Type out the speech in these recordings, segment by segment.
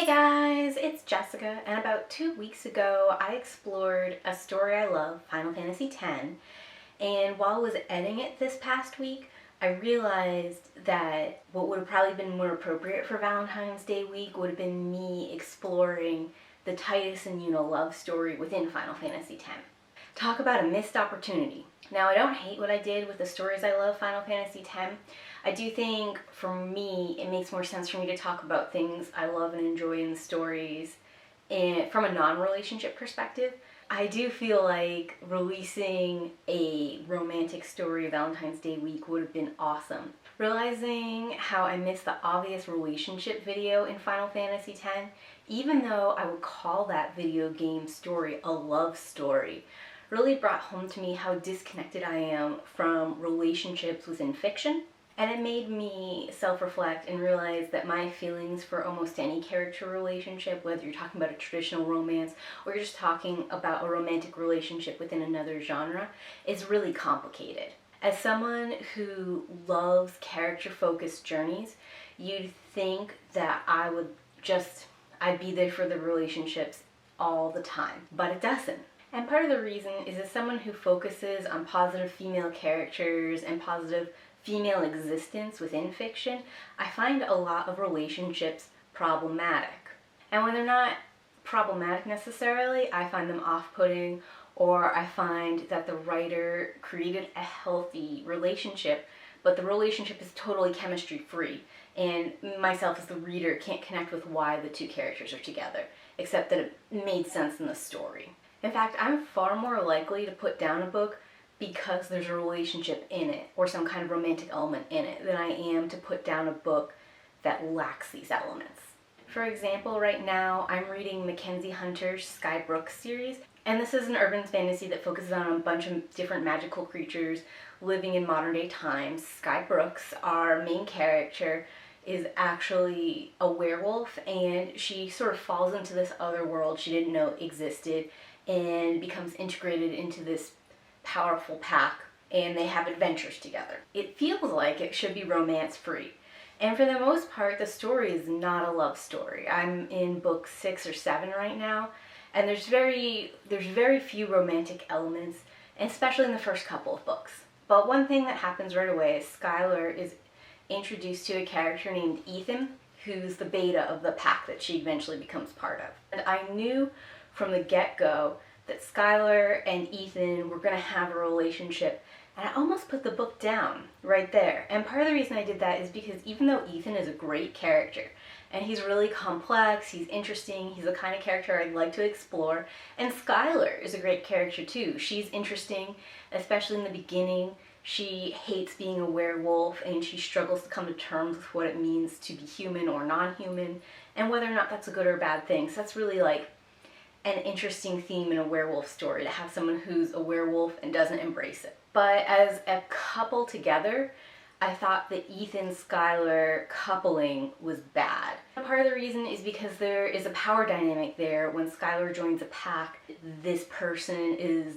Hey guys, it's Jessica, and about 2 weeks ago I explored a story I love, Final Fantasy X, and while I was editing it this past week, I realized that what would have probably been more appropriate for Valentine's Day week would have been me exploring the Titus and Yuna love story within Final Fantasy X. Talk about a missed opportunity. Now, I don't hate what I did with the stories I love Final Fantasy X. I do think, for me, it makes more sense for me to talk about things I love and enjoy in the stories from a non-relationship perspective. I do feel like releasing a romantic story Valentine's Day week would have been awesome. Realizing how I missed the obvious relationship video in Final Fantasy X, even though I would call that video game story a love story, really brought home to me how disconnected I am from relationships within fiction. And it made me self-reflect and realize that my feelings for almost any character relationship, whether you're talking about a traditional romance or you're just talking about a romantic relationship within another genre, is really complicated. As someone who loves character-focused journeys, you'd think that I'd be there for the relationships all the time, but it doesn't. And part of the reason is as someone who focuses on positive female characters and positive female existence within fiction, I find a lot of relationships problematic. And when they're not problematic necessarily, I find them off-putting, or I find that the writer created a healthy relationship, but the relationship is totally chemistry-free, and myself as the reader can't connect with why the two characters are together, except that it made sense in the story. In fact, I'm far more likely to put down a book because there's a relationship in it or some kind of romantic element in it than I am to put down a book that lacks these elements. For example, right now I'm reading McKenzie Hunter's Skybrook series, and this is an urban fantasy that focuses on a bunch of different magical creatures living in modern day times. Skybrooks, our main character, is actually a werewolf, and she sort of falls into this other world she didn't know existed and becomes integrated into this powerful pack, and they have adventures together. It feels like it should be romance-free, and for the most part the story is not a love story. I'm in book 6 or 7 right now, and there's very few romantic elements, especially in the first couple of books. But one thing that happens right away is Skylar is introduced to a character named Ethan, who's the beta of the pack that she eventually becomes part of. And I knew from the get-go that Skylar and Ethan were going to have a relationship, and I almost put the book down right there. And part of the reason I did that is because even though Ethan is a great character, and he's really complex, he's interesting, he's the kind of character I'd like to explore, and Skylar is a great character too. She's interesting, especially in the beginning. She hates being a werewolf, and she struggles to come to terms with what it means to be human or non-human, and whether or not that's a good or bad thing. So that's really like an interesting theme in a werewolf story, to have someone who's a werewolf and doesn't embrace it. But as a couple together, I thought the Ethan-Skylar coupling was bad. Part of the reason is because there is a power dynamic there. When Skylar joins a pack, this person is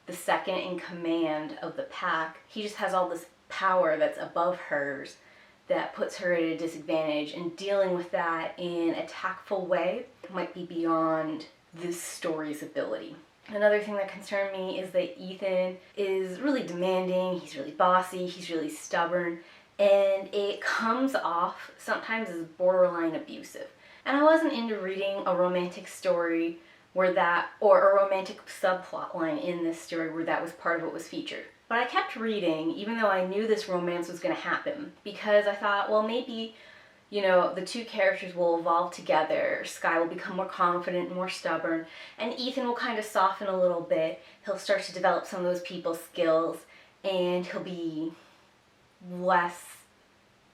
the second in command of the pack. He just has all this power that's above hers that puts her at a disadvantage, and dealing with that in a tactful way might be beyond this story's ability. Another thing that concerned me is that Ethan is really demanding, he's really bossy, he's really stubborn, and it comes off sometimes as borderline abusive. And I wasn't into reading a romantic story or a romantic subplot line in this story where that was part of what was featured. But I kept reading, even though I knew this romance was going to happen, because I thought, well, maybe the two characters will evolve together. Sky will become more confident, more stubborn, and Ethan will kind of soften a little bit. He'll start to develop some of those people skills, and he'll be less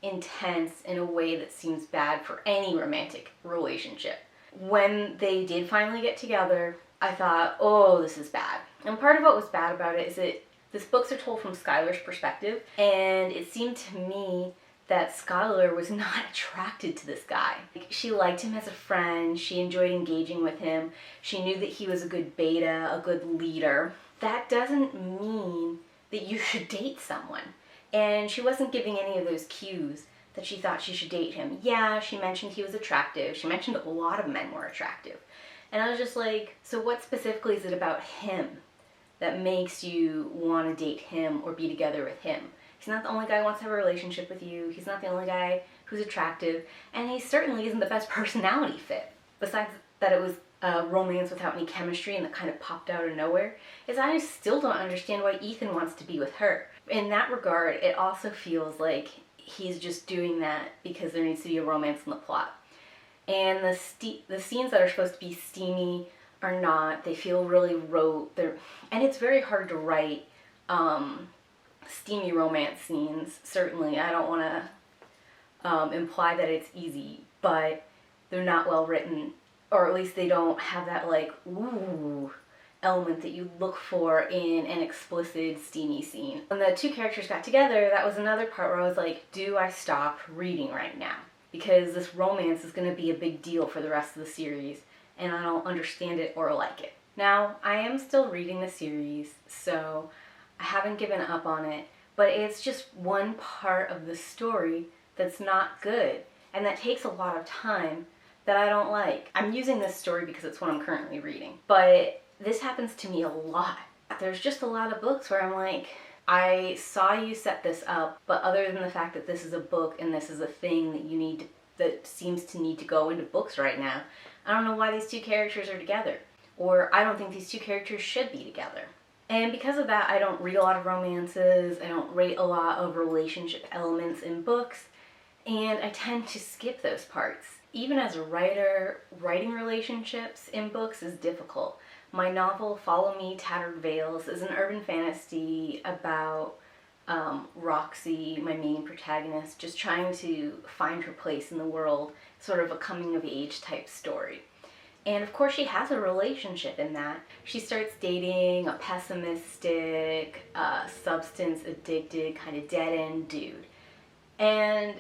intense in a way that seems bad for any romantic relationship. When they did finally get together, I thought, oh, this is bad. And part of what was bad about it is that these books are told from Skylar's perspective, and it seemed to me that Skylar was not attracted to this guy. She liked him as a friend, she enjoyed engaging with him, she knew that he was a good beta, a good leader. That doesn't mean that you should date someone. And she wasn't giving any of those cues that she thought she should date him. Yeah, she mentioned he was attractive. She mentioned a lot of men were attractive. And I was just like, so what specifically is it about him that makes you want to date him or be together with him? He's not the only guy who wants to have a relationship with you. He's not the only guy who's attractive. And he certainly isn't the best personality fit. Besides that it was a romance without any chemistry and that kind of popped out of nowhere, is I still don't understand why Ethan wants to be with her. In that regard, it also feels like he's just doing that because there needs to be a romance in the plot. And the scenes that are supposed to be steamy are not. They feel really rote. And it's very hard to write steamy romance scenes. Certainly, I don't want to imply that it's easy, but they're not well written, or at least they don't have that like ooh element that you look for in an explicit steamy scene. When the two characters got together, that was another part where I was like, do I stop reading right now? Because this romance is going to be a big deal for the rest of the series, and I don't understand it or like it. Now, I am still reading the series, so I haven't given up on it, but it's just one part of the story that's not good, and that takes a lot of time that I don't like. I'm using this story because it's what I'm currently reading, but this happens to me a lot. There's just a lot of books where I'm like, I saw you set this up, but other than the fact that this is a book and this is a thing that you need that seems to need to go into books right now, I don't know why these two characters are together. Or I don't think these two characters should be together. And because of that, I don't read a lot of romances, I don't rate a lot of relationship elements in books, and I tend to skip those parts. Even as a writer, writing relationships in books is difficult. My novel, Follow Me, Tattered Veils, is an urban fantasy about Roxy, my main protagonist, just trying to find her place in the world, sort of a coming-of-age type story. And of course she has a relationship in that. She starts dating a pessimistic, substance-addicted, kind of dead-end dude. And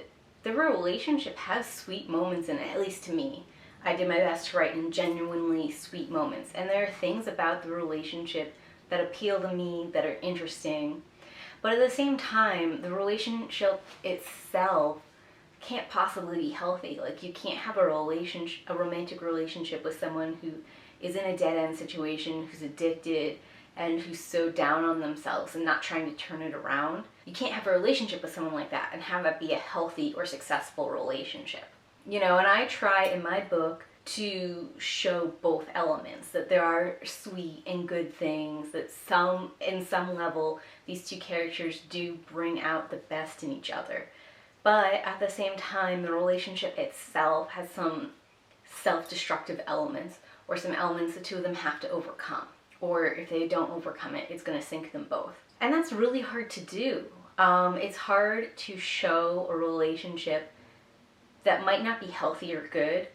the relationship has sweet moments in it, at least to me. I did my best to write in genuinely sweet moments. And there are things about the relationship that appeal to me, that are interesting. But at the same time, the relationship itself can't possibly be healthy. Like, you can't have a romantic relationship with someone who is in a dead-end situation, who's addicted, and who's so down on themselves and not trying to turn it around. You can't have a relationship with someone like that and have that be a healthy or successful relationship. You know, and I try in my book to show both elements, that there are sweet and good things, that in some level, these two characters do bring out the best in each other. But at the same time, the relationship itself has some self-destructive elements, or some elements the two of them have to overcome. Or if they don't overcome it, it's going to sink them both. And that's really hard to do. It's hard to show a relationship that might not be healthy or good,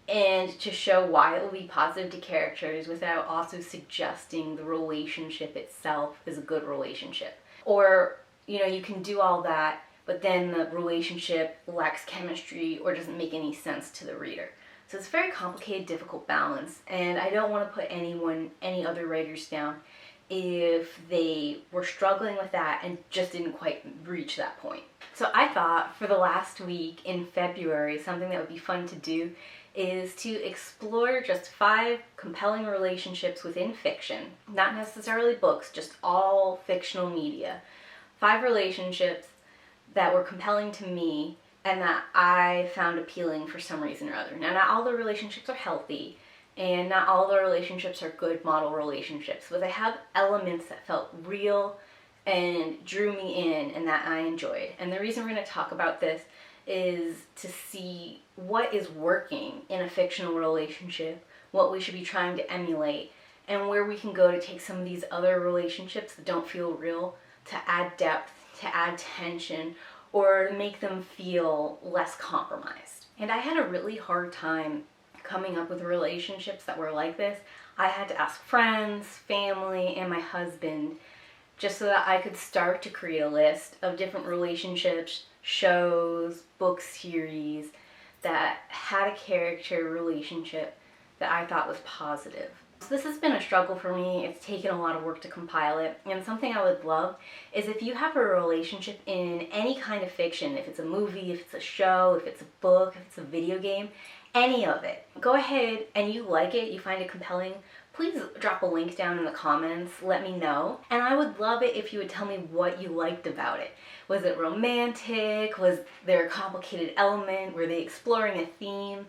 and to show why it will be positive to characters without also suggesting the relationship itself is a good relationship. Or, you know, you can do all that, but then the relationship lacks chemistry or doesn't make any sense to the reader. So it's a very complicated, difficult balance, and I don't want to put any other writers down if they were struggling with that and just didn't quite reach that point. So I thought for the last week in February, something that would be fun to do is to explore just 5 compelling relationships within fiction, not necessarily books, just all fictional media. 5 relationships that were compelling to me and that I found appealing for some reason or other. Now, not all the relationships are healthy, and not all the relationships are good model relationships, but they have elements that felt real and drew me in and that I enjoyed. And the reason we're going to talk about this is to see what is working in a fictional relationship, what we should be trying to emulate, and where we can go to take some of these other relationships that don't feel real to add depth, to add tension, or make them feel less compromised. And I had a really hard time coming up with relationships that were like this. I had to ask friends, family, and my husband just so that I could start to create a list of different relationships, shows, book series that had a character relationship that I thought was positive. So this has been a struggle for me. It's taken a lot of work to compile it, and something I would love is if you have a relationship in any kind of fiction, if it's a movie, if it's a show, if it's a book, if it's a video game, any of it, go ahead and you like it, you find it compelling, please drop a link down in the comments, let me know. And I would love it if you would tell me what you liked about it. Was it romantic? Was there a complicated element? Were they exploring a theme?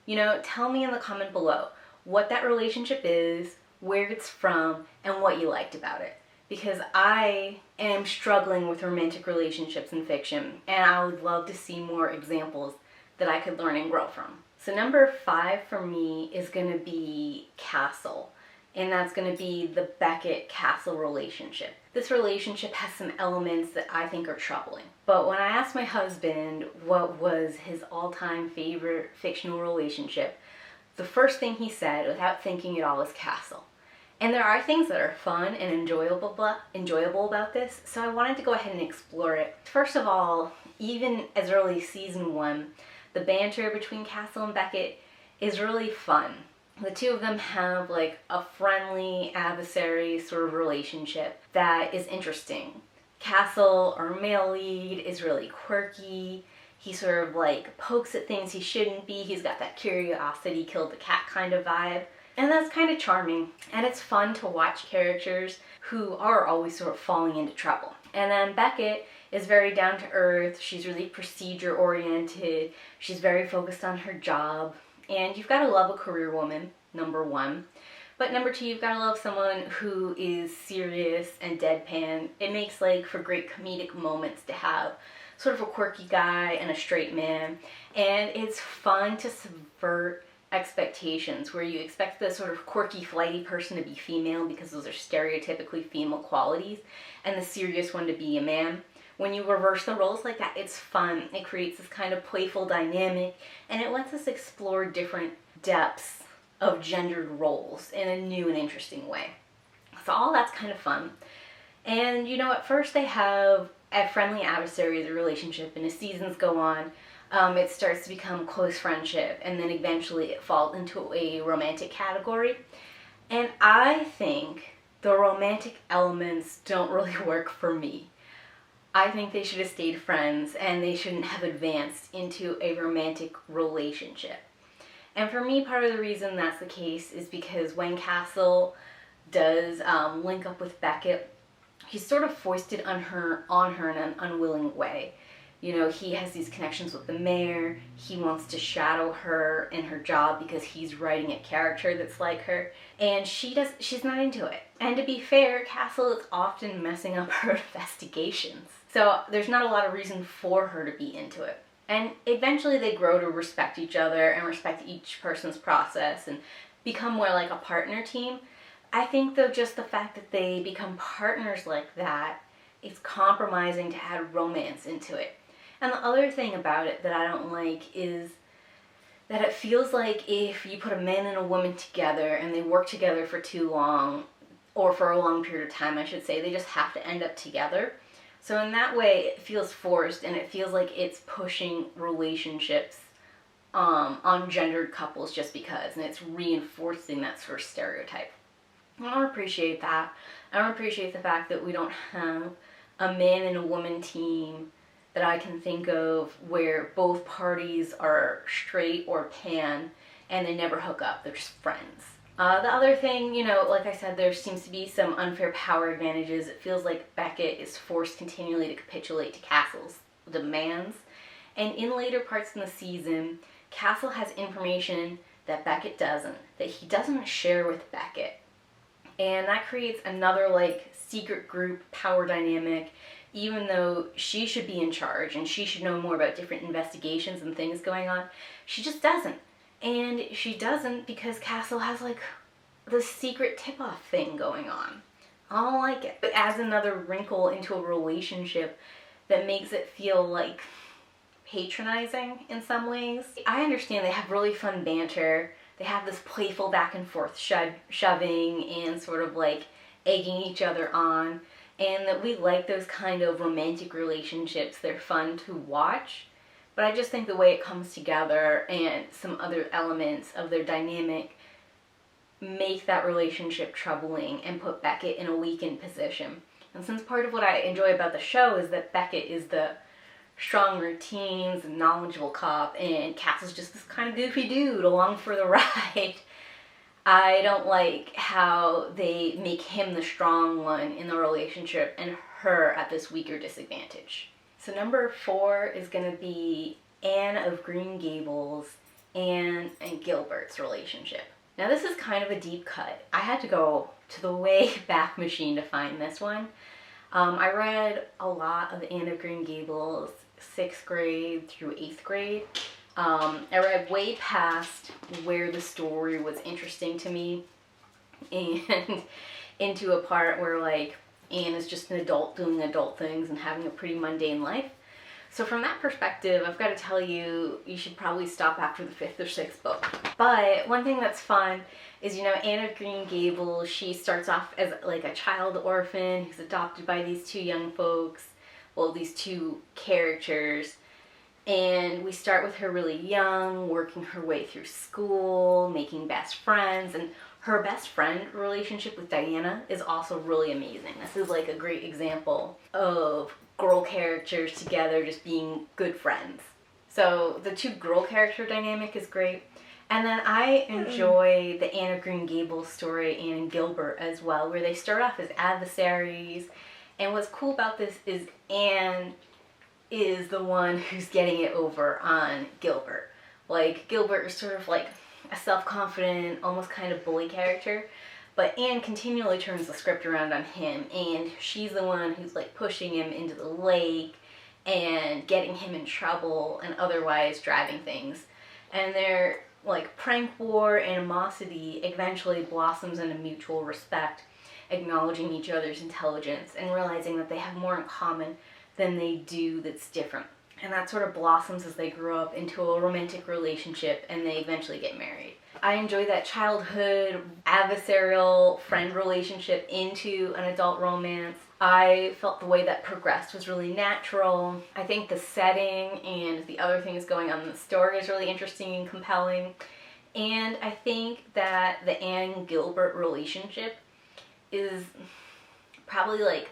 You know, tell me in the comment below what that relationship is, where it's from, and what you liked about it. Because I am struggling with romantic relationships in fiction, and I would love to see more examples that I could learn and grow from. So number 5 for me is going to be Castle, and that's going to be the Beckett-Castle relationship. This relationship has some elements that I think are troubling. But when I asked my husband what was his all-time favorite fictional relationship, the first thing he said, without thinking at all, was Castle. And there are things that are fun and enjoyable about this, so I wanted to go ahead and explore it. First of all, even as early as season 1, the banter between Castle and Beckett is really fun. The two of them have like a friendly adversary sort of relationship that is interesting. Castle, our male lead, is really quirky. He sort of like pokes at things he shouldn't be. He's got that curiosity killed the cat kind of vibe. And that's kind of charming. And it's fun to watch characters who are always sort of falling into trouble. And then Beckett is very down to earth. She's really procedure oriented. She's very focused on her job. And you've got to love a career woman, number 1. But number 2, you've got to love someone who is serious and deadpan. It makes like for great comedic moments to have sort of a quirky guy and a straight man. And it's fun to subvert expectations where you expect the sort of quirky, flighty person to be female because those are stereotypically female qualities, and the serious one to be a man. When you reverse the roles like that, it's fun. It creates this kind of playful dynamic, and it lets us explore different depths of gendered roles in a new and interesting way. So all that's kind of fun. And you know, at first they have a friendly adversary as a relationship, and as seasons go on, it starts to become close friendship, and then eventually it falls into a romantic category. And I think the romantic elements don't really work for me. I think they should have stayed friends, and they shouldn't have advanced into a romantic relationship. And for me, part of the reason that's the case is because when Castle does link up with Beckett, he's sort of foisted on her in an unwilling way. You know, he has these connections with the mayor. He wants to shadow her in her job because he's writing a character that's like her. And she's not into it. And to be fair, Castle is often messing up her investigations. So there's not a lot of reason for her to be into it. And eventually they grow to respect each other and respect each person's process and become more like a partner team. I think though just the fact that they become partners like that is compromising to add romance into it. And the other thing about it that I don't like is that it feels like if you put a man and a woman together and they work together for too long, or for a long period of time I should say, they just have to end up together. So in that way it feels forced, and it feels like it's pushing relationships on gendered couples just because, and it's reinforcing that sort of stereotype. I don't appreciate that. I don't appreciate the fact that we don't have a man and a woman team that I can think of where both parties are straight or pan and they never hook up, they're just friends. The other thing, you know, like I said, there seems to be some unfair power advantages. It feels like Beckett is forced continually to capitulate to Castle's demands. And in later parts in the season, Castle has information that Beckett doesn't, that he doesn't share with Beckett. And that creates another like secret group power dynamic, even though she should be in charge and she should know more about different investigations and things going on. She just doesn't. And she doesn't because Castle has like the secret tip-off thing going on. I don't like it. It adds another wrinkle into a relationship that makes it feel like patronizing in some ways. I understand they have really fun banter. They have this playful back and forth shoving and sort of like egging each other on, and that we like those kind of romantic relationships. They're fun to watch, but I just think the way it comes together and some other elements of their dynamic make that relationship troubling and put Beckett in a weakened position. And since part of what I enjoy about the show is that Beckett is the strong routines and knowledgeable cop, and Cass is just this kind of goofy dude along for the ride, I don't like how they make him the strong one in the relationship and her at this weaker disadvantage. So number 4 is going to be Anne of Green Gables, Anne and Gilbert's relationship. Now this is kind of a deep cut. I had to go to the way back machine to find this one. I read a lot of Anne of Green Gables 6th grade through 8th grade. I read way past where the story was interesting to me and into a part where like Anne is just an adult doing adult things and having a pretty mundane life. So from that perspective, I've got to tell you, you should probably stop after the 5th or 6th book. But one thing that's fun is, you know, Anne of Green Gables, she starts off as like a child orphan who's adopted by these 2 young folks, well, these 2 characters. And we start with her really young, working her way through school, making best friends, and her best friend relationship with Diana is also really amazing. This is like a great example of girl characters together just being good friends. So the 2 girl character dynamic is great. And then I enjoy the Anne of Green Gables story, Anne and Gilbert, as well, where they start off as adversaries. And what's cool about this is Anne is the one who's getting it over on Gilbert. Like, Gilbert is sort of like a self-confident, almost kind of bully character, but Anne continually turns the script around on him, and she's the one who's like pushing him into the lake and getting him in trouble and otherwise driving things. And their like prank war animosity eventually blossoms into mutual respect, acknowledging each other's intelligence and realizing that they have more in common than they do that's different. And that sort of blossoms as they grow up into a romantic relationship and they eventually get married. I enjoy that childhood adversarial friend relationship into an adult romance. I felt the way that progressed was really natural. I think the setting and the other things going on in the story is really interesting and compelling. And I think that the Anne Gilbert relationship is probably like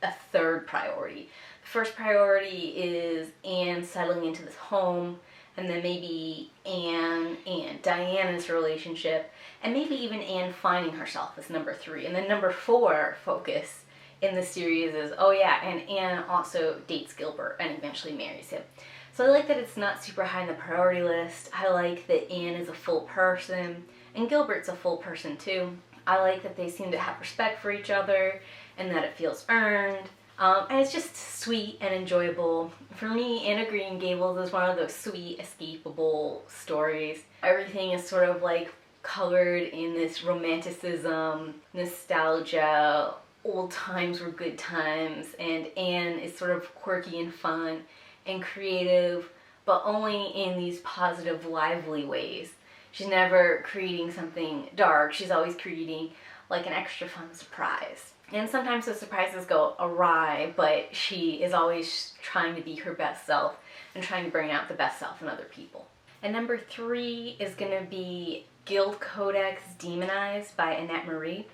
a 3rd priority. The first priority is Anne settling into this home, and then maybe Anne and Diana's relationship, and maybe even Anne finding herself as number 3. And then number 4 focus in the series is, oh yeah, and Anne also dates Gilbert and eventually marries him. So I like that it's not super high on the priority list. I like that Anne is a full person, and Gilbert's a full person too. I like that they seem to have respect for each other, and that it feels earned. And it's just sweet and enjoyable. For me, Anne of Green Gables is one of those sweet, escapable stories. Everything is sort of like colored in this romanticism, nostalgia, old times were good times, and Anne is sort of quirky and fun and creative, but only in these positive, lively ways. She's never creating something dark. She's always creating like an extra fun surprise. And sometimes the surprises go awry, but she is always trying to be her best self and trying to bring out the best self in other people. And number 3 is going to be Guild Codex Demonized by Annette Marie.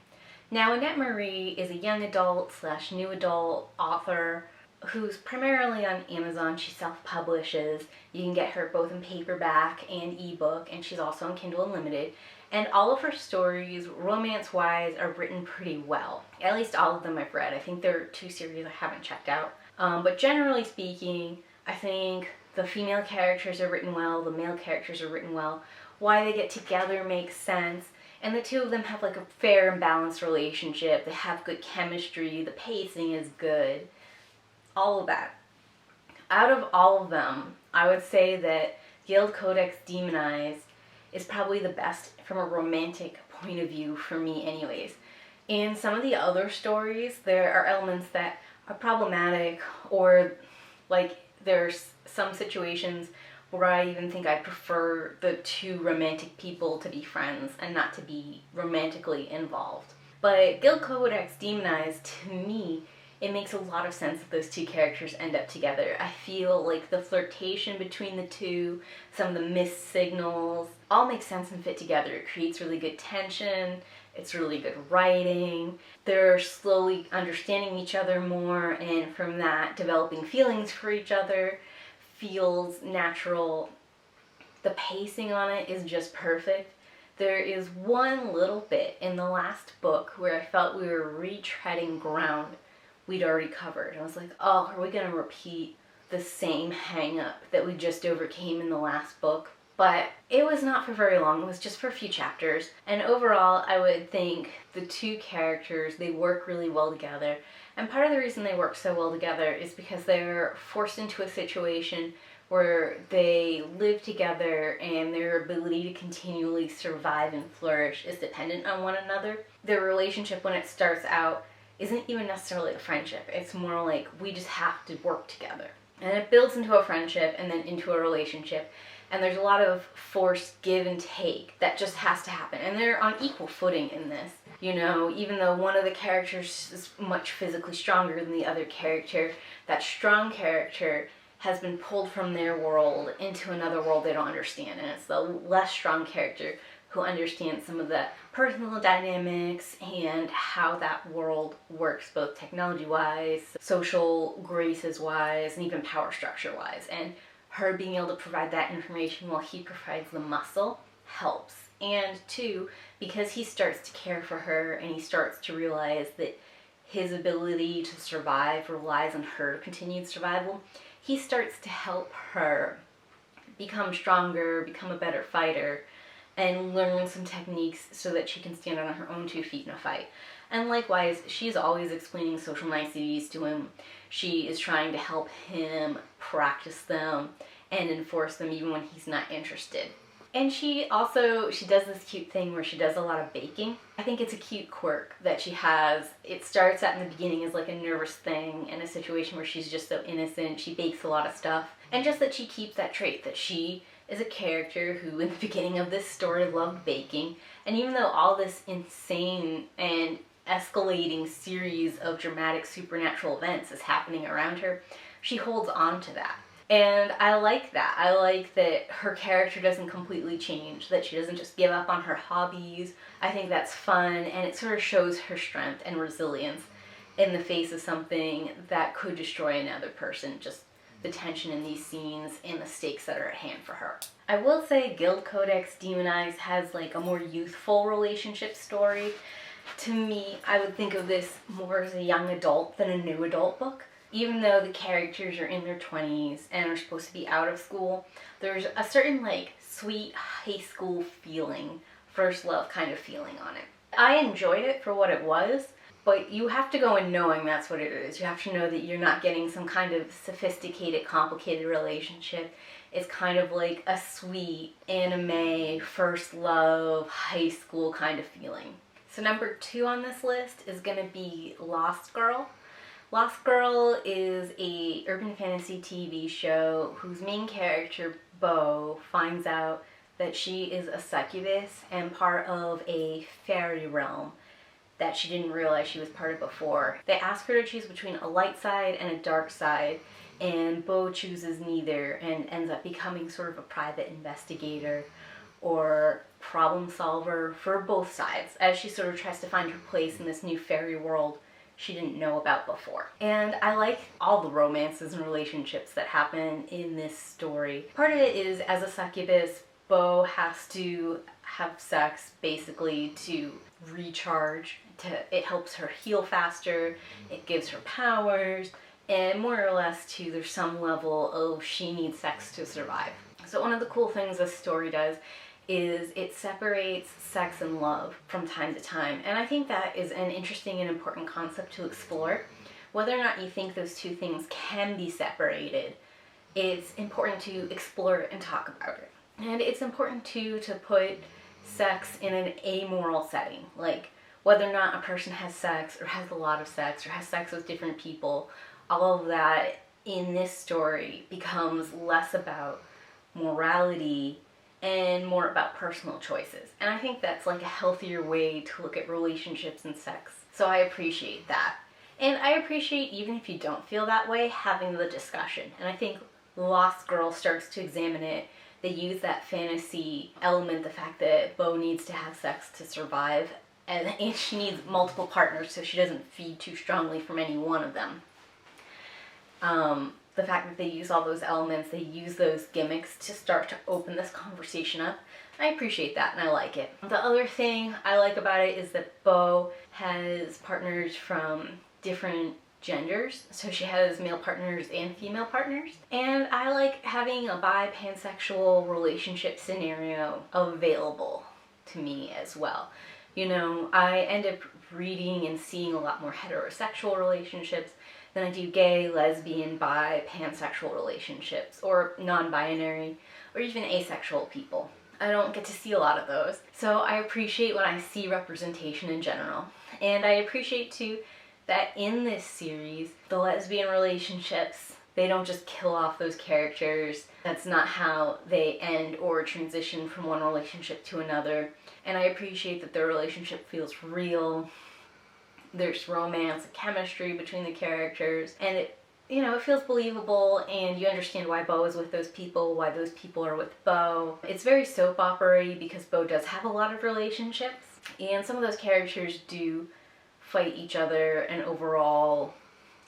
Now, Annette Marie is a young adult / new adult author who's primarily on Amazon. She self-publishes. You can get her both in paperback and ebook, and she's also on Kindle Unlimited. And all of her stories, romance-wise, are written pretty well. At least all of them I've read. I think there are 2 series I haven't checked out. But generally speaking, I think the female characters are written well, the male characters are written well. Why they get together makes sense. And the 2 of them have like a fair and balanced relationship. They have good chemistry. The pacing is good. All of that. Out of all of them, I would say that Guild Codex Demonized is probably the best from a romantic point of view for me anyways. In some of the other stories, there are elements that are problematic, or like there's some situations where I even think I prefer the 2 romantic people to be friends and not to be romantically involved. But Guild Codex Demonized, to me, it makes a lot of sense that those two characters end up together. I feel like the flirtation between the two, some of the missed signals, all make sense and fit together. It creates really good tension, it's really good writing, they're slowly understanding each other more, and from that developing feelings for each other feels natural. The pacing on it is just perfect. There is one little bit in the last book where I felt we were retreading ground we'd already covered. I was like, oh, are we going to repeat the same hang-up that we just overcame in the last book? But it was not for very long. It was just for a few chapters. And overall, I would think the two characters, they work really well together. And part of the reason they work so well together is because they're forced into a situation where they live together and their ability to continually survive and flourish is dependent on one another. Their relationship, when it starts out, isn't even necessarily a friendship. It's more like we just have to work together. And it builds into a friendship and then into a relationship. And there's a lot of forced give and take that just has to happen. And they're on equal footing in this. You know, even though one of the characters is much physically stronger than the other character, that strong character has been pulled from their world into another world they don't understand. And it's the less strong character who understands some of the personal dynamics and how that world works, both technology-wise, social graces-wise, and even power structure-wise. And her being able to provide that information while he provides the muscle helps. And two, because he starts to care for her and he starts to realize that his ability to survive relies on her continued survival, he starts to help her become stronger, become a better fighter, and learn some techniques so that she can stand on her own 2 feet in a fight. And likewise, she's always explaining social niceties to him. She is trying to help him practice them and enforce them even when he's not interested. And she does this cute thing where she does a lot of baking. I think it's a cute quirk that she has. It starts out in the beginning as like a nervous thing in a situation where she's just so innocent. She bakes a lot of stuff. And just that she keeps that trait, that she is a character who in the beginning of this story loved baking. And even though all this insane and escalating series of dramatic supernatural events is happening around her, she holds on to that. And I like that. I like that her character doesn't completely change, that she doesn't just give up on her hobbies. I think that's fun, and it sort of shows her strength and resilience in the face of something that could destroy another person, just the tension in these scenes and the stakes that are at hand for her. I will say Guild Codex Demonized has like a more youthful relationship story. To me, I would think of this more as a young adult than a new adult book. Even though the characters are in their 20s and are supposed to be out of school, there's a certain like sweet high school feeling, first love kind of feeling on it. I enjoyed it for what it was, but you have to go in knowing that's what it is. You have to know that you're not getting some kind of sophisticated, complicated relationship. It's kind of like a sweet anime, first love, high school kind of feeling. So number 2 on this list is going to be Lost Girl. Lost Girl is a urban fantasy TV show whose main character, Bo, finds out that she is a succubus and part of a fairy realm that she didn't realize she was part of before. They ask her to choose between a light side and a dark side, and Bo chooses neither and ends up becoming sort of a private investigator or problem solver for both sides as she sort of tries to find her place in this new fairy world she didn't know about before. And I like all the romances and relationships that happen in this story. Part of it is, as a succubus, Bo has to have sex basically to recharge. It helps her heal faster, it gives her powers, and more or less too, there's some level of she needs sex to survive. So one of the cool things this story does is it separates sex and love from time to time. And I think that is an interesting and important concept to explore. Whether or not you think those two things can be separated, it's important to explore it and talk about it. And it's important too to put sex in an amoral setting, like whether or not a person has sex or has a lot of sex or has sex with different people. All of that in this story becomes less about morality and more about personal choices. And I think that's like a healthier way to look at relationships and sex. So I appreciate that. And I appreciate, even if you don't feel that way, having the discussion. And I think Lost Girl starts to examine it. They use that fantasy element, the fact that Bo needs to have sex to survive, and she needs multiple partners so she doesn't feed too strongly from any one of them. The fact that they use all those elements, they use those gimmicks to start to open this conversation up. I appreciate that, and I like it. The other thing I like about it is that Bo has partners from different genders, so she has male partners and female partners, and I like having a bi-pansexual relationship scenario available to me as well. You know, I end up reading and seeing a lot more heterosexual relationships than I do gay, lesbian, bi, pansexual relationships, or non-binary, or even asexual people. I don't get to see a lot of those, so I appreciate when I see representation in general. And I appreciate too that in this series, the lesbian relationships, they don't just kill off those characters. That's not how they end or transition from one relationship to another. And I appreciate that their relationship feels real. There's romance and chemistry between the characters, and it feels believable, and you understand why Bo is with those people, why those people are with Bo. It's very soap opera-y because Bo does have a lot of relationships, and some of those characters do fight each other and overall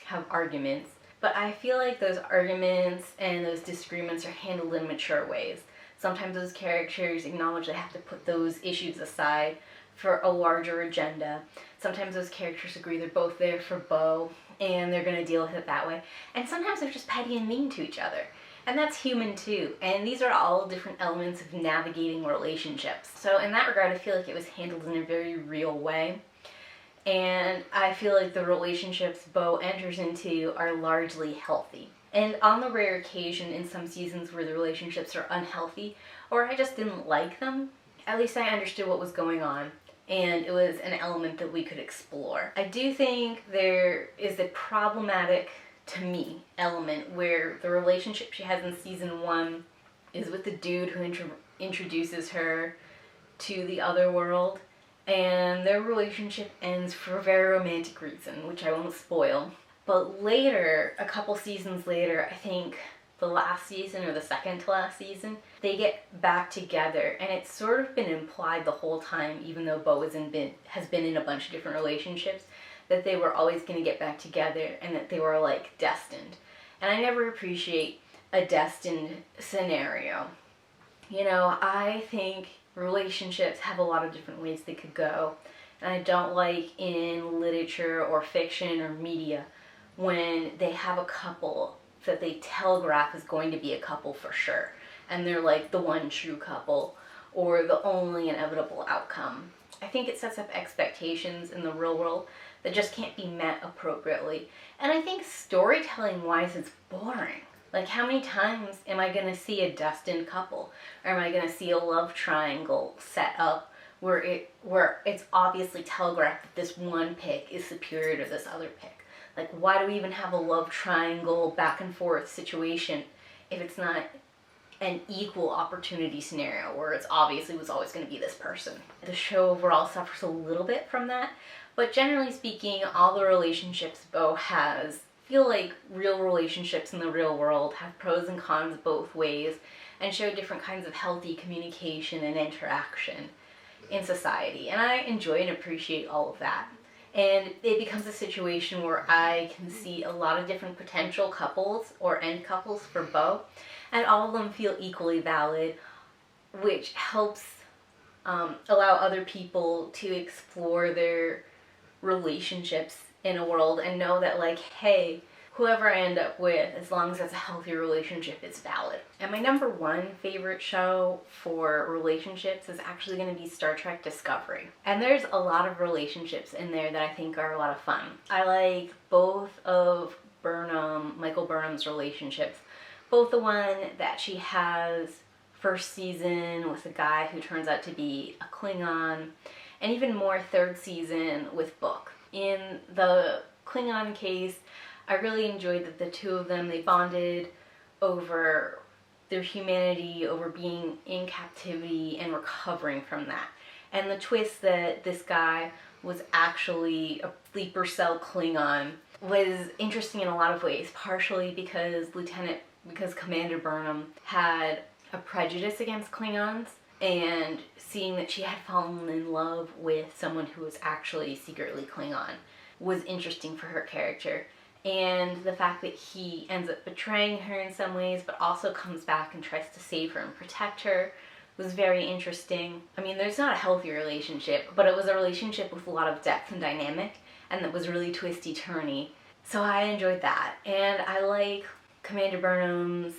have arguments. But I feel like those arguments and those disagreements are handled in mature ways. Sometimes those characters acknowledge they have to put those issues aside for a larger agenda. Sometimes those characters agree they're both there for Bo and they're going to deal with it that way. And sometimes they're just petty and mean to each other. And that's human too. And these are all different elements of navigating relationships. So in that regard, I feel like it was handled in a very real way. And I feel like the relationships Bo enters into are largely healthy. And on the rare occasion in some seasons where the relationships are unhealthy, or I just didn't like them, at least I understood what was going on, and it was an element that we could explore. I do think there is a problematic, to me, element where the relationship she has in season 1 is with the dude who introduces her to the other world, and their relationship ends for a very romantic reason, which I won't spoil. But later, a couple seasons later, I think the last season or the second to last season, they get back together, and it's sort of been implied the whole time, even though Bo has been in a bunch of different relationships, that they were always going to get back together and that they were like destined. And I never appreciate a destined scenario. You know, I think relationships have a lot of different ways they could go, and I don't like in literature or fiction or media when they have a couple that they telegraph is going to be a couple for sure, and they're like the one true couple or the only inevitable outcome. I think it sets up expectations in the real world that just can't be met appropriately. And I think storytelling wise it's boring. Like, how many times am I going to see a destined couple, or am I going to see a love triangle set up where it's obviously telegraphed that this one pick is superior to this other pick? Like, why do we even have a love triangle back and forth situation if it's not an equal opportunity scenario where it's obviously was always going to be this person? The show overall suffers a little bit from that, but generally speaking, all the relationships Bo has feel like real relationships in the real world, have pros and cons both ways, and show different kinds of healthy communication and interaction in society. And I enjoy and appreciate all of that. And it becomes a situation where I can see a lot of different potential couples or end couples for Bo, and all of them feel equally valid, which helps allow other people to explore their relationships in a world and know that, like, hey, whoever I end up with, as long as it's a healthy relationship, it's valid. And my number one favorite show for relationships is actually going to be Star Trek Discovery. And there's a lot of relationships in there that I think are a lot of fun. I like both of Michael Burnham's relationships. Both the one that she has first season with a guy who turns out to be a Klingon, and even more third season with Book. In the Klingon case, I really enjoyed that the two of them, they bonded over their humanity, over being in captivity and recovering from that. And the twist that this guy was actually a sleeper cell Klingon was interesting in a lot of ways, partially because Commander Burnham had a prejudice against Klingons, and seeing that she had fallen in love with someone who was actually secretly Klingon was interesting for her character. And the fact that he ends up betraying her in some ways, but also comes back and tries to save her and protect her, was very interesting. I mean, there's not a healthy relationship, but it was a relationship with a lot of depth and dynamic, and that was really twisty-turny. So I enjoyed that. And I like Commander Burnham's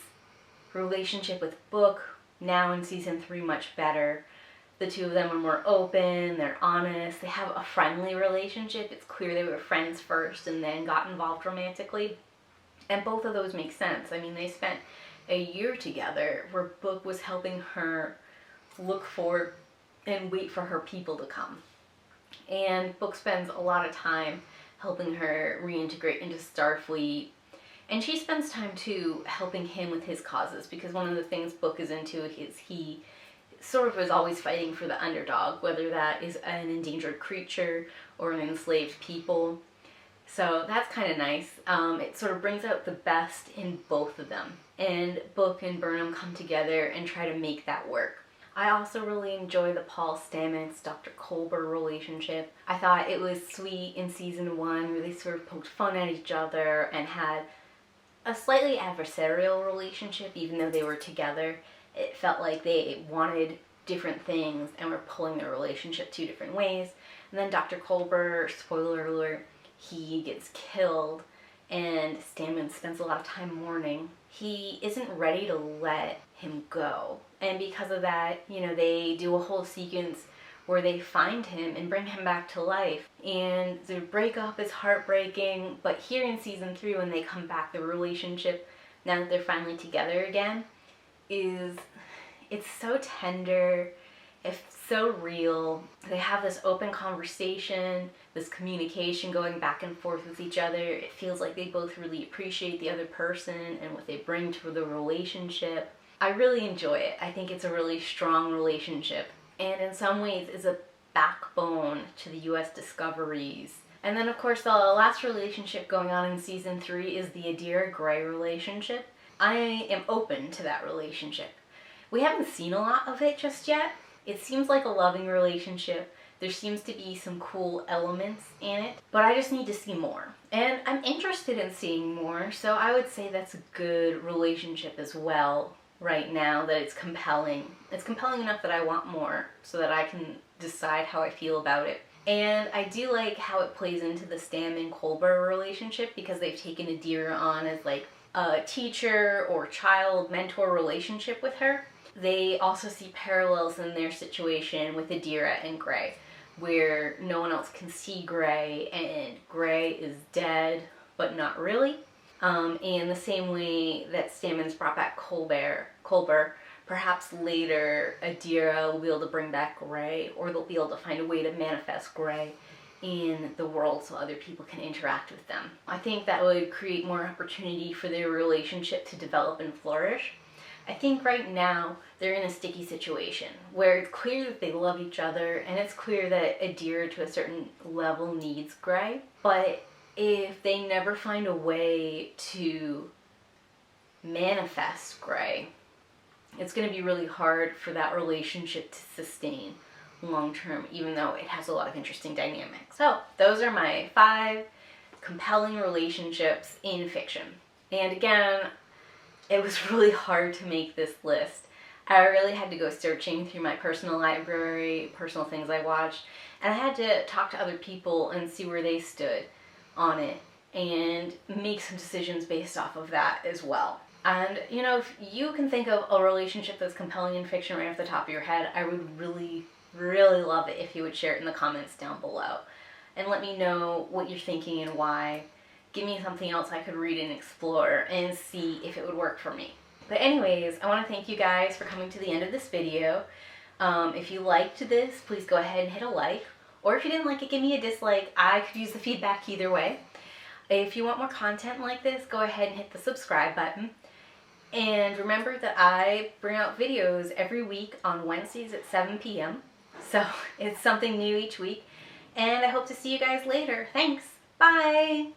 relationship with Book now in season 3 much better. The two of them are more open, they're honest, they have a friendly relationship. It's clear they were friends first and then got involved romantically. And both of those make sense. I mean, they spent a year together where Book was helping her look for and wait for her people to come. And Book spends a lot of time helping her reintegrate into Starfleet. And she spends time too helping him with his causes, because one of the things Book is into is he sort of is always fighting for the underdog, whether that is an endangered creature or an enslaved people. So that's kind of nice. It sort of brings out the best in both of them. And Book and Burnham come together and try to make that work. I also really enjoy the Paul Stamets, Dr. Culber relationship. I thought it was sweet in season 1 where they sort of poked fun at each other and had a slightly adversarial relationship, even though they were together. It felt like they wanted different things and were pulling their relationship 2 different ways. And then Dr. Culber, spoiler alert, he gets killed, and Stamets spends a lot of time mourning. He isn't ready to let him go. And because of that, you know, they do a whole sequence where they find him and bring him back to life. And the breakup is heartbreaking, but here in season 3 when they come back, the relationship, now that they're finally together again, it's so tender, it's so real. They have this open conversation, this communication going back and forth with each other. It feels like they both really appreciate the other person and what they bring to the relationship. I really enjoy it. I think it's a really strong relationship, and in some ways is a backbone to the US discoveries. And then of course the last relationship going on in season 3 is the Adira Gray relationship. I am open to that relationship. We haven't seen a lot of it just yet. It seems like a loving relationship. There seems to be some cool elements in it, but I just need to see more. And I'm interested in seeing more, so I would say that's a good relationship as well right now, that it's compelling. It's compelling enough that I want more so that I can decide how I feel about it. And I do like how it plays into the Stam and Culber relationship, because they've taken Adira on as like a teacher or child mentor relationship with her. They also see parallels in their situation with Adira and Gray, where no one else can see Gray, and Gray is dead, but not really. In the same way that Stamets brought back Culber, perhaps later Adira will be able to bring back Gray, or they'll be able to find a way to manifest Gray in the world so other people can interact with them. I think that would create more opportunity for their relationship to develop and flourish. I think right now they're in a sticky situation where it's clear that they love each other, and it's clear that Adira to a certain level needs Gray, but if they never find a way to manifest Gray, it's going to be really hard for that relationship to sustain long term, even though it has a lot of interesting dynamics. So those are my 5 compelling relationships in fiction. And again, it was really hard to make this list. I really had to go searching through my personal library, personal things I watched, and I had to talk to other people and see where they stood on it and make some decisions based off of that as well. And, you know, if you can think of a relationship that's compelling in fiction right off the top of your head, I would really, really love it if you would share it in the comments down below. And let me know what you're thinking and why. Give me something else I could read and explore and see if it would work for me. But anyways, I want to thank you guys for coming to the end of this video. If you liked this, please go ahead and hit a like. Or if you didn't like it, give me a dislike. I could use the feedback either way. If you want more content like this, go ahead and hit the subscribe button. And remember that I bring out videos every week on Wednesdays at 7 p.m. So it's something new each week. and I hope to see you guys later. Thanks. Bye!